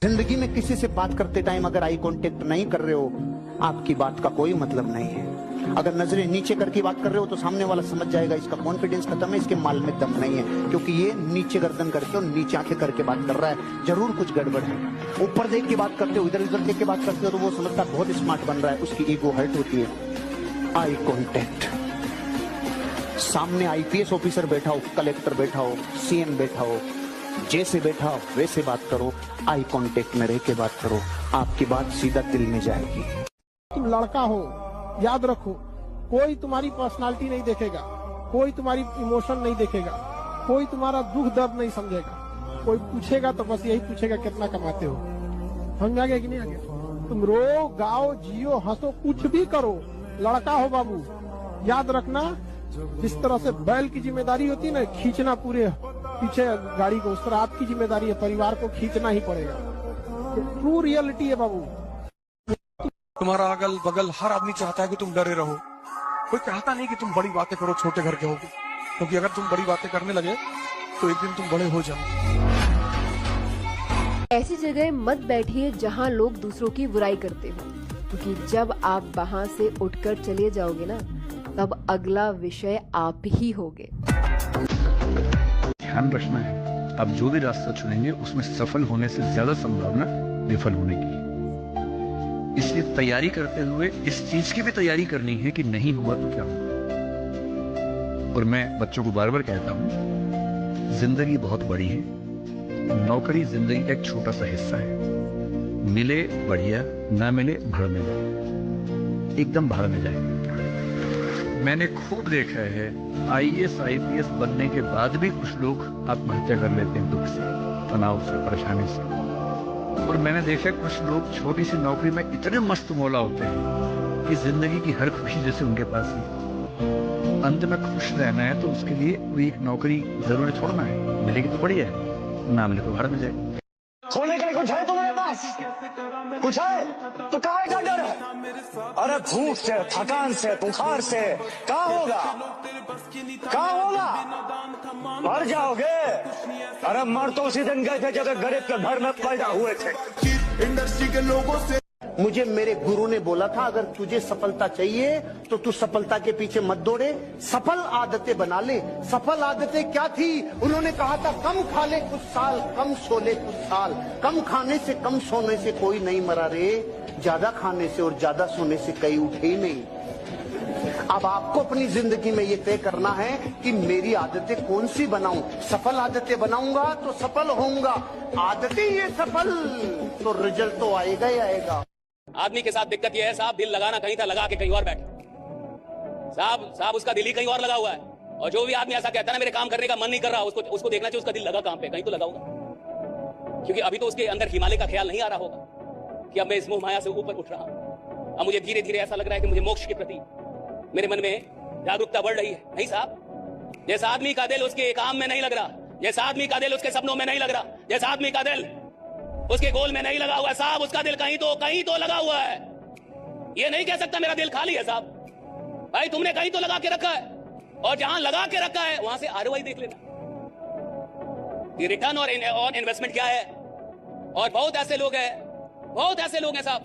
जिंदगी में किसी से बात करते टाइम अगर आई कांटेक्ट नहीं कर रहे हो, आपकी बात का कोई मतलब नहीं है। अगर नजरें नीचे करके बात कर रहे हो तो सामने वाला समझ जाएगा इसका कॉन्फिडेंस खत्म है, इसके माल में दम नहीं है, क्योंकि ये नीचे गर्दन करके और नीचे आंखें करके बात कर रहा है, जरूर कुछ गड़बड़ है। ऊपर देख के बात करते हो, इधर उधर देख के बात करते हो तो वो समझता बहुत स्मार्ट बन रहा है, उसकी ईगो हर्ट होती है। आई कांटेक्ट, सामने आईपीएस ऑफिसर बैठा हो, कलेक्टर बैठा हो, सीएम बैठा हो, जैसे बैठा हो वैसे बात करो, आई कांटेक्ट में रह के बात करो, आपकी बात सीधा दिल में जाएगी। तुम लड़का हो, याद रखो, कोई तुम्हारी पर्सनालिटी नहीं देखेगा, कोई तुम्हारी इमोशन नहीं देखेगा, कोई तुम्हारा दुख दर्द नहीं समझेगा। कोई पूछेगा तो बस यही पूछेगा कितना कमाते हो। समझ आ गया कि नहीं आ गया? तुम रो, गाओ, जियो, हंसो, कुछ भी करो, लड़का हो बाबू। याद रखना, जिस तरह से बैल की जिम्मेदारी होती है ना, खींचना पूरे पीछे गाड़ी को, उस तरह आपकी जिम्मेदारी है, परिवार को खींचना ही पड़ेगा। ट्रू रियलिटी है बाबू। तुम्हारा अगल बगल हर आदमी चाहता है कि तुम डरे रहो, कोई चाहता नहीं कि तुम बड़ी बातें करो, छोटे घर के होगे, क्योंकि अगर तुम बड़ी बातें करने लगे तो एक दिन तुम बड़े हो जाओ। ऐसी जगह मत बैठिए जहां लोग दूसरों की बुराई करते हो, क्योंकि जब आप वहां से उठकर चले जाओगे ना, तब अगला विषय आप ही होगे। ध्यान रखना है, आप जो भी रास्ता चुनेंगे उसमें सफल होने से ज्यादा संभावना विफल होने की है। इसलिए तैयारी करते हुए इस चीज की भी तैयारी करनी है कि नहीं हुआ तो क्या होगा। और मैं बच्चों को बार बार कहता हूं, जिंदगी बहुत बड़ी है, नौकरी जिंदगी का एक छोटा सा हिस्सा है। मिले बढ़िया, ना मिले भड़ में जाए, एकदम भड़ में जाए। मैंने खूब देखा है, आईएएस आईपीएस बनने के बाद भी कुछ लोग आत्महत्या कर लेते हैं, दुख से, तनाव से, परेशानी से। और मैंने देखा कुछ लोग छोटी सी नौकरी में इतने मस्त मौला होते हैं कि जिंदगी की हर खुशी जैसे उनके पास है। अंत में खुश रहना है तो उसके लिए कोई एक नौकरी जरूरी छोड़ना है, मिलेगी तो बढ़िया है, ना मिले तो भाड़ में जाए। सोने के लिए कुछ है तुम्हारे पास? कुछ है तो काहे का डर है? अरे भूख से, थकान से, बुखार से कहाँ होगा? कहाँ होगा? मर जाओगे। अरे मर तो उसी दिन गए थे जब गरीब के घर में पैदा हुए थे। इंडस्ट्री के लोगों से मुझे मेरे गुरु ने बोला था, अगर तुझे सफलता चाहिए तो तू सफलता के पीछे मत दौड़े, सफल आदतें बना ले। सफल आदतें क्या थी? उन्होंने कहा था, कम खा ले कुछ साल, कम सो ले कुछ साल। कम खाने से, कम सोने से कोई नहीं मरा रे, ज्यादा खाने से और ज्यादा सोने से कई उठे ही नहीं। अब आपको अपनी जिंदगी में ये तय करना है कि मेरी आदतें कौन सी बनाऊं। सफल आदतें बनाऊंगा तो सफल होऊंगा, आदतें ये सफल, तो रिजल्ट तो आएगा ही आएगा। आदमी के साथ दिक्कत यह है साहब, दिल लगाना कहीं था, लगा के कहीं और बैठे। साहब उसका दिल ही कहीं और लगा हुआ है। और जो भी आदमी ऐसा कहता है ना, मेरे काम करने का मन नहीं कर रहा, उसको देखना चाहिए उसका दिल लगा कहां पे, कहीं तो लगा होगा। क्योंकि अभी तो उसके अंदर हिमालय का ख्याल नहीं आ रहा होगा कि अब मैं इस मोह माया से ऊपर उठ रहा हूं। अब मुझे धीरे धीरे ऐसा लग रहा है कि मुझे मोक्ष के प्रति मेरे मन में जागरूकता बढ़ रही है। नहीं साहब, जैसा आदमी का दिल उसके काम में नहीं लग रहा, जैसा आदमी का दिल उसके सपनों में नहीं लग रहा, जैसा आदमी का दिल उसके गोल में नहीं लगा हुआ है, साहब उसका दिल कहीं तो लगा हुआ है। ये नहीं कह सकता मेरा दिल खाली है साहब। भाई तुमने कहीं तो लगा के रखा है, और जहां लगा के रखा है वहां से आरओआई देख लेना, रिटर्न और इन्वेस्टमेंट क्या है। और बहुत ऐसे लोग हैं साहब